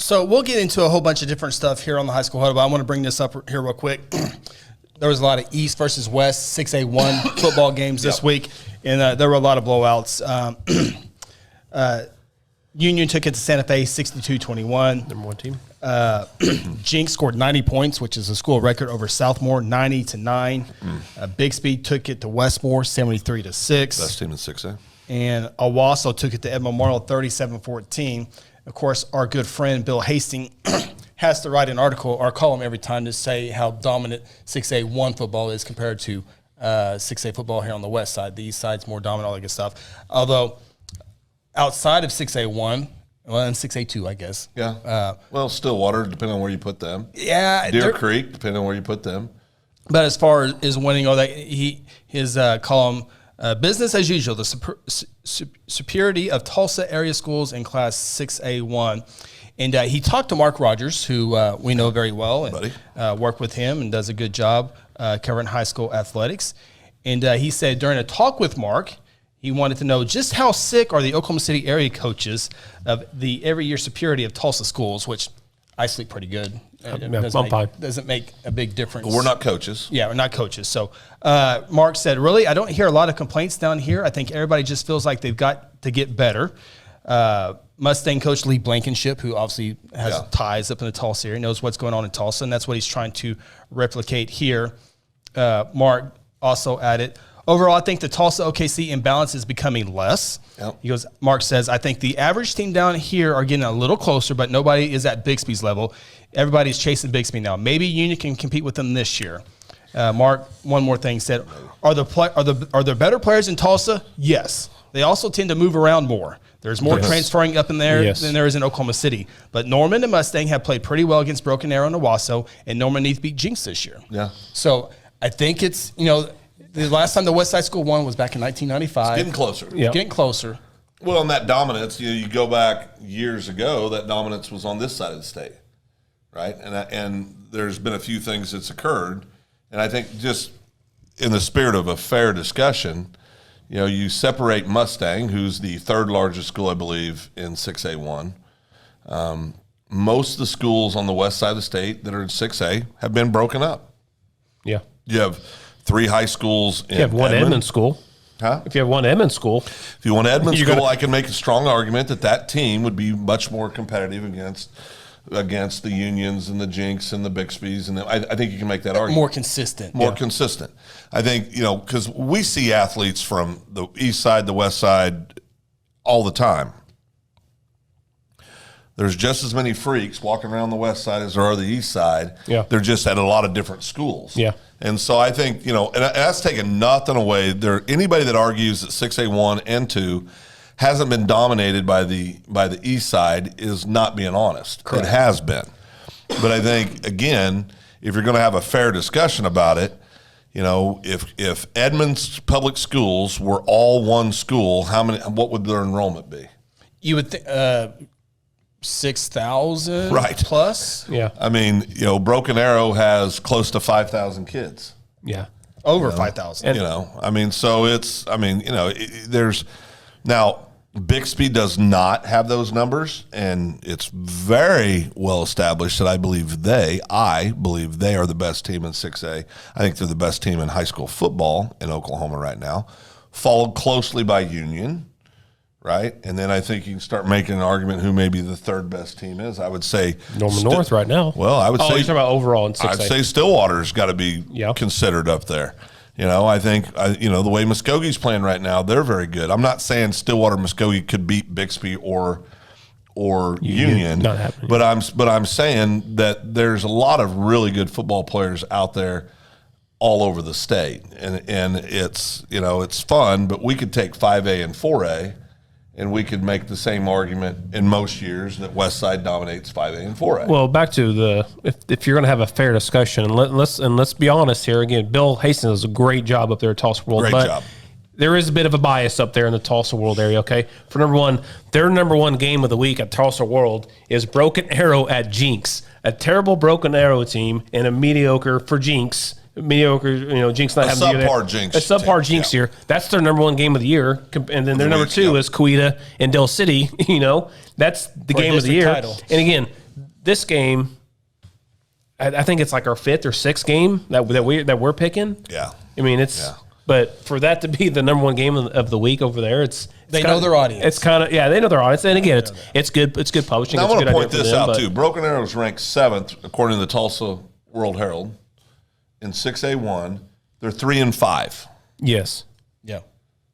So we'll get into a whole bunch of different stuff here on the High School Huddle, but I want to bring this up here real quick. There was a lot of East versus West 6A1 football games this week, and there were a lot of blowouts. Union took it to Santa Fe 62-21. Number one team. Jinx scored 90 points, which is a school record over Southmore, 90-9. Bixby took it to Westmore 73-6. Best team in 6A. And Owasso took it to Ed Memorial 37-14. Of course, our good friend Bill Hastings has to write an article or column every time to say how dominant 6A1 football is compared to 6A football here on the west side. The east side's more dominant, all that good stuff. Although outside of 6A1, well, and 6A2, I guess. Yeah. Well, Stillwater, depending on where you put them. Yeah. Deer Creek, depending on where you put them. But as far as winning, all that, his column, business as usual, the superiority of Tulsa area schools in Class 6A1. And he talked to Mark Rogers, who we know very well, and worked with him and does a good job covering high school athletics. And he said during a talk with Mark, he wanted to know just how sick are the Oklahoma City area coaches of the every year superiority of Tulsa schools, which I sleep pretty good. Doesn't make a big difference. But we're not coaches. Yeah, we're not coaches. So Mark said, really, I don't hear a lot of complaints down here. I think everybody just feels like they've got to get better. Mustang coach Lee Blankenship, who obviously has ties up in the Tulsa area, knows what's going on in Tulsa, and that's what he's trying to replicate here. Mark also added, overall, I think the Tulsa OKC imbalance is becoming less. Yep. He goes, Mark says, I think the average team down here are getting a little closer, but nobody is at Bixby's level. Everybody's chasing Bixby now. Maybe Union can compete with them this year. Mark, one more thing, said, are there better players in Tulsa? Yes. They also tend to move around more. There's more transferring up in there than there is in Oklahoma City. But Norman and Mustang have played pretty well against Broken Arrow and Owasso, and Norman needs to beat Jinx this year. Yeah. So I think it's, the last time the West Side School won was back in 1995. It's getting closer. Yeah. Getting closer. Well, and that dominance, you go back years ago, that dominance was on this side of the state, right? And there's been a few things that's occurred. And I think just in the spirit of a fair discussion, you separate Mustang, who's the third largest school, I believe, in 6A1. Most of the schools on the west side of the state that are in 6A have been broken up. Yeah. You have 3 high schools in You have one Edmond school. Huh? If you have one Edmond school. If you want Edmond school, I can make a strong argument that team would be much more competitive against the Unions and the Jinx and the Bixbys. And I think you can make that argument. More consistent. More consistent. I think, because we see athletes from the east side, the west side all the time. There's just as many freaks walking around the west side as there are the east side. Yeah. They're just at a lot of different schools. Yeah. And so I think, and that's taking nothing away. Anybody that argues that 6A1 and 2 hasn't been dominated by the east side is not being honest. Correct. It has been. But I think, again, if you're going to have a fair discussion about it, if Edmonds Public Schools were all one school, what would their enrollment be? You would think 6,000 plus. Yeah. I mean, Broken Arrow has close to 5,000 kids. Yeah. Over 5,000. There's now Bixby does not have those numbers, and it's very well established that I believe they are the best team in 6A. I think they're the best team in high school football in Oklahoma right now, followed closely by Union. Right, and then I think you can start making an argument who maybe the third best team is. I would say Norman North right now. Well, I would say you're talking about overall in 6A. I'd say Stillwater's got to be considered up there. I think the way Muskogee's playing right now, they're very good. I'm not saying Stillwater Muskogee could beat Bixby or Union, not happening. but I'm saying that there's a lot of really good football players out there all over the state, and it's it's fun. But we could take 5A and 4A. And we could make the same argument in most years that West Side dominates 5A and 4A. Well, back to if you're going to have a fair discussion, and let's be honest here again. Bill Hastings does a great job up there at Tulsa World. Great job. There is a bit of a bias up there in the Tulsa World area. Okay, for number one, their number one game of the week at Tulsa World is Broken Arrow at Jinx, a terrible Broken Arrow team and a mediocre for Jinx. Jinx not having a subpar Jinx. A subpar Jinx here. That's their number one game of the year. And then their number two is Coweta and Del City. That's the game of the year. Title. And again, this game, I think it's like our 5th or 6th game that we're picking. Yeah. I mean, but for that to be the number 1 game of the week over there, they know their audience. It's kind of they know their audience, and again, it's good publishing. Now, I want to point this out too. Broken Arrow is ranked 7th according to the Tulsa World Herald in 6A1. They're 3-5. Yes. Yeah.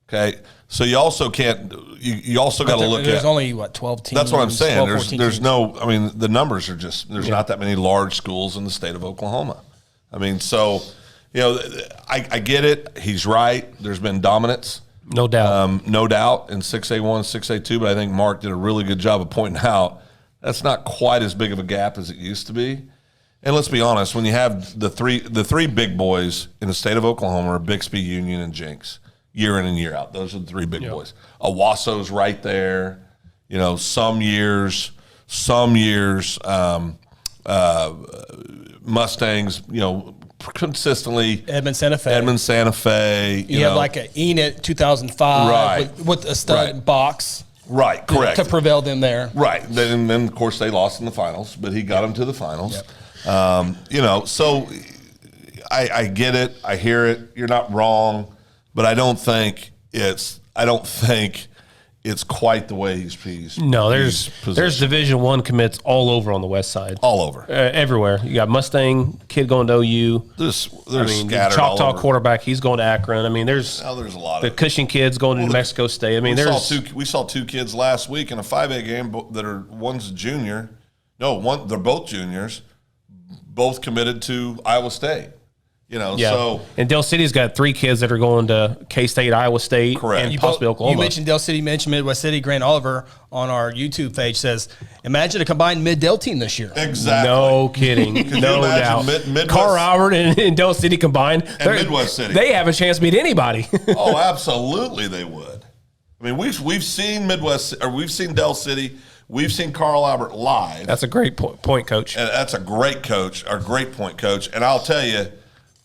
Okay. So you also can't. You also got to look at. There's only 12 teams. That's what I'm saying. 12, There's no. I mean, the numbers are just. There's not that many large schools in the state of Oklahoma. I mean, so I get it. He's right. There's been dominance. No doubt. No doubt in 6A1, 6A2, but I think Mark did a really good job of pointing out that's not quite as big of a gap as it used to be. And let's be honest, when you have the three big boys in the state of Oklahoma are Bixby, Union, and Jenks, year in and year out. Those are the 3 big boys. Owasso's right there. Some years, Mustangs, consistently. Edmond Santa Fe. You have like an Enid 2005 with a stud box. Right, correct. To prevail them there. Right. Then, of course, they lost in the finals, but he got them to the finals. Yep. So I get it. I hear it. You're not wrong, but I don't think it's quite the way he's No, there's Division I commits all over on the west side. All over. Everywhere. You got Mustang kid going to OU. There's scattered all Choctaw over. Quarterback, he's going to Akron. I mean, there's a lot the of Cushing kids going to New Mexico State. I mean, we saw 2 kids last week in a 5A game that are one's a junior. No, they're both juniors, both committed to Iowa State. So and Del City's got 3 kids that are going to K-State, Iowa State, correct. and possibly Oklahoma. You mentioned Del City, mentioned Midwest City. Grant Oliver on our YouTube page says, imagine a combined Mid-Del team this year. Exactly. No kidding. No doubt. Carl Albert and Del City combined. And Midwest City. They have a chance to beat anybody. Oh, absolutely they would. I mean, we've seen we've seen Del City. We've seen Carl Albert live. That's a great point, Coach. And that's a great coach, or great point coach. And I'll tell you,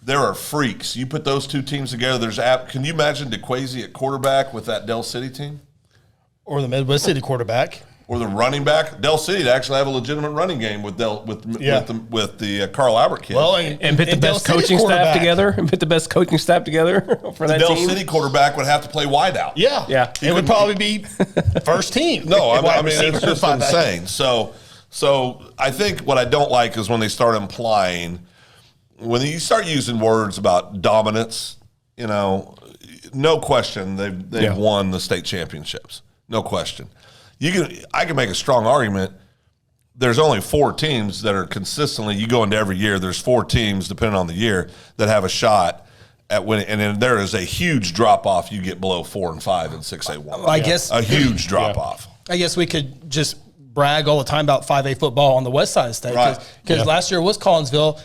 there are freaks. You put those 2 teams together. Can you imagine DeQuasi at quarterback with that Del City team? Or the Midwest City quarterback. Or the running back. Del City to actually have a legitimate running game with the Carl Albert kid. Well, and put the best coaching staff together. And put the best coaching staff together for that Del team. City quarterback would have to play wideout. Yeah. It would probably be first team. No, I mean it's just insane. So I think what I don't like is when they start implying, when you start using words about dominance, no question they've won the state championships. No question. I can make a strong argument. There's only 4 teams that are consistently. You go into every year. There's 4 teams, depending on the year, that have a shot at winning. And then there is a huge drop off. You get below 4 and 5 in 6A1. I guess a huge drop off. I guess we could just brag all the time about 5A football on the west side of the state. Because last year was Collinsville.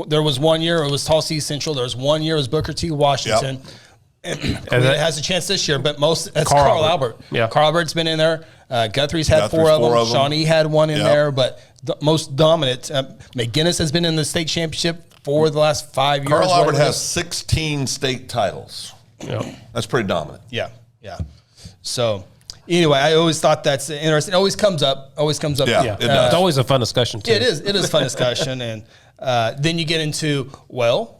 There was 1 year it was Tulsa East Central. There was 1 year it was Booker T. Washington. Yep. And it has a chance this year, but it's Carl Albert. Yeah. Carl Albert's been in there. Guthrie's had 4 of them. Shawnee had 1 in there, but the most dominant. McGinnis has been in the state championship for the last 5 years. Carl Albert has 16 state titles. Yeah. That's pretty dominant. Yeah. So anyway, I always thought that's interesting. It always comes up. Yeah, it does. It's always a fun discussion, too. It is a fun discussion. And then you get into,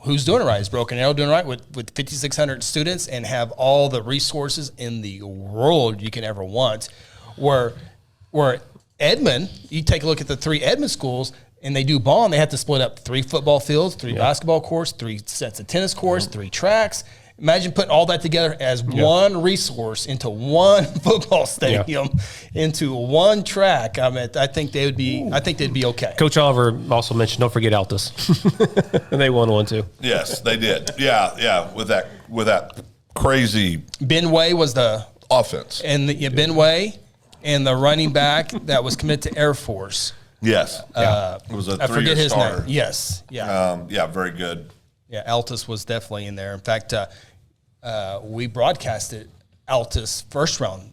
who's doing it right? Is Broken Arrow doing it right with 5,600 students and have all the resources in the world you can ever want? Where Edmond, you take a look at the 3 Edmond schools, and they do ball, and they have to split up 3 football fields, 3 basketball courts, 3 sets of tennis courts, 3 tracks. Imagine putting all that together as one resource into one football stadium, into one track. I mean, I think they'd be okay. Coach Oliver also mentioned, don't forget Altus. They won 1 too. Yes, they did. Yeah. With that crazy. Benway was the offense, and Benway and the running back that was committed to Air Force. Yes, it was a 3-year I forget his starter. name. Yes, very good. Yeah, Altus was definitely in there. In fact, we broadcasted Altus first round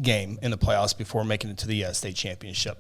game in the playoffs before making it to the state championship.